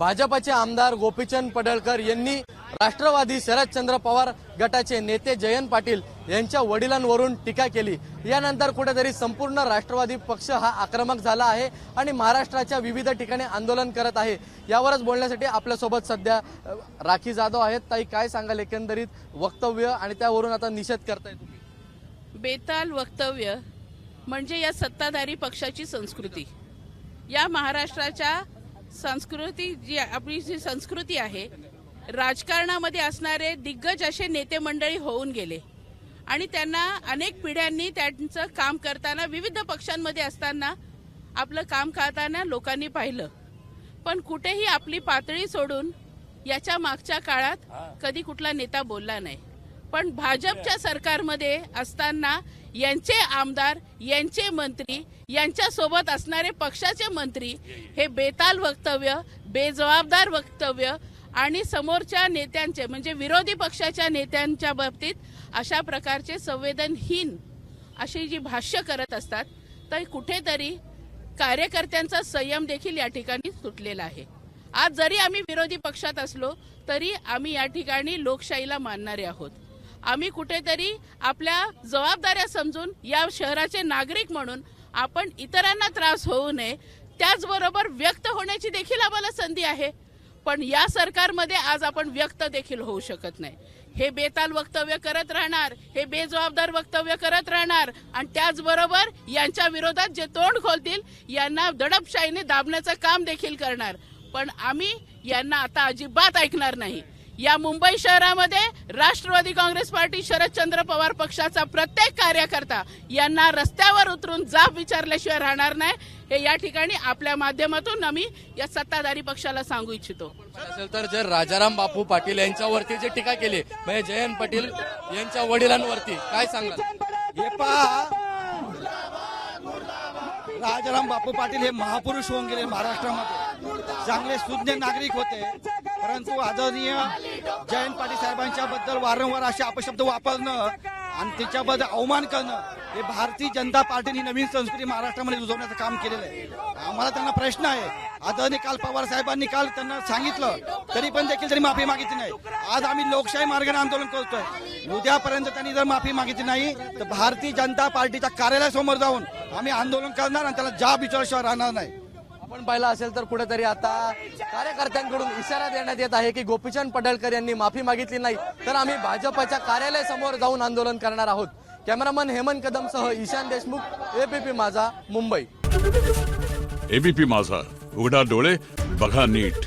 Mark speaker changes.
Speaker 1: भाजपचे आमदार गोपीचंद पडळकर यांनी राष्ट्रवादी शरदचंद्र पवार गटाचे नेते जयंत पाटील यांच्या वडिलांवरून टीका केली। यानंतर कुठेतरी संपूर्ण राष्ट्रवादी पक्ष हा आक्रमक झाला आहे आणि महाराष्ट्राच्या विविध ठिकाणी आंदोलन करत आहे। यावरच बोलण्यासाठी आपल्यासोबत सध्या राखी जाधव आहेत। ताई, काय सांगाल एकंदरीत वक्तव्य आणि त्यावरून आता निषेध करताय तुम्ही?
Speaker 2: बेताल वक्तव्य म्हणजे या सत्ताधारी पक्षाची संस्कृती, या महाराष्ट्राच्या संस्कृती जी आपली जी संस्कृती आहे, राजकारणामध्ये असणारे दिग्गज असे नेते मंडळी होऊन गेले आणि त्यांना अनेक पिढ्यांनी त्यांचं काम करताना विविध पक्षांमध्ये असताना आपलं काम करताना लोकांनी पाहिलं, पण कुठेही आपली पातळी सोडून याच्या मागच्या काळात कधी कुठला नेता बोलला नाही। पण भाजपच्या सरकारमध्ये असताना यांचे आमदार, यांचे मंत्री, यांच्यासोबत असणारे पक्षाचे मंत्री हे बेताल वक्तव्य, बेजबाबदार वक्तव्य आणि समोरच्या नेत्यांचे म्हणजे विरोधी पक्षाच्या नेत्यांच्या बाबतीत अशा प्रकारचे संवेदनहीन अशी जी भाष्य करत असतात, तर कुठेतरी कार्यकर्त्यांचा संयम देखील या ठिकाणी सुटलेला आहे। आज जरी आम्ही विरोधी पक्षात असलो तरी आम्ही या ठिकाणी लोकशाहीला मानणारे आहोत। आम्ही कुठेतरी आपल्या जबाबदाऱ्या समजून या शहराचे नागरिक म्हणून आपण इतरांना त्रास होऊ नये, त्याचबरोबर व्यक्त होण्याची देखील आम्हाला संधी आहे, पण या सरकारमध्ये आज आपण व्यक्त देखील होऊ शकत नाही। हे बेताल वक्तव्य करत राहणार, हे बेजबाबदार वक्तव्य करत राहणार आणि त्याचबरोबर यांच्या विरोधात जे तोंड खोलतील यांना दडपशाहीने दाबण्याचं काम देखील करणार, पण आम्ही यांना आता अजिबात ऐकणार नाही। या मुंबई शहरामध्ये राष्ट्रवादी काँग्रेस पार्टी शरदचंद्र पवार पक्षाचा प्रत्येक कार्यकर्ता यांना रस्त्यावर उतरून जाब विचारल्याशिवाय राहणार नाही, हे या ठिकाणी आपल्या माध्यमातून आम्ही या सत्ताधारी पक्षाला सांगू इच्छितो।
Speaker 1: असेल तर जर राजाराम बापू पाटील यांच्यावरती जे टीका केली म्हणजे जयंत पाटील यांच्या वडिलांवरती, काय सांगाल?
Speaker 3: हे पहा, राजाराम बापू पाटील हे महापुरुष होऊन गेले महाराष्ट्रामध्ये, चांगले सुज्ञ नागरिक होते, परंतु आदरणीय जयंत पाटील साहेबांच्या बद्दल वारंवार असे अपशब्द वापरणं आणि त्याच्याबद्दल अवमान करणं हे भारतीय जनता पार्टीने नवीन संस्कृती महाराष्ट्रामध्ये रुजवण्याचं काम केलेलं आहे। आम्हाला त्यांना प्रश्न आहे, आदरणीय काल पवार साहेबांनी काल त्यांना सांगितलं तरी पण देखील त्यांनी माफी मागितली नाही। आज आम्ही लोकशाही मार्गाने आंदोलन करतोय, उद्यापर्यंत त्यांनी जर माफी मागितली नाही तर भारतीय जनता पार्टीच्या कार्यालयासमोर जाऊन आम्ही आंदोलन करणार आणि त्याला जाब विचारल्याशिवाय राहणार नाही।
Speaker 1: आपण पाहिलं असेल तर कुठेतरी आता कार्यकर्त्यांकडून इशारा देण्यात येत आहे की गोपीचंद पडळकर यांनी माफी मागितली नाही तर आम्ही भाजपच्या कार्यालयासमोर जाऊन आंदोलन करणार आहोत। कॅमेरामन हेमंत कदमसह ईशान देशमुख, एबीपी माझा, मुंबई।
Speaker 4: एबीपी माझा, उघडा डोळे बघा नीट।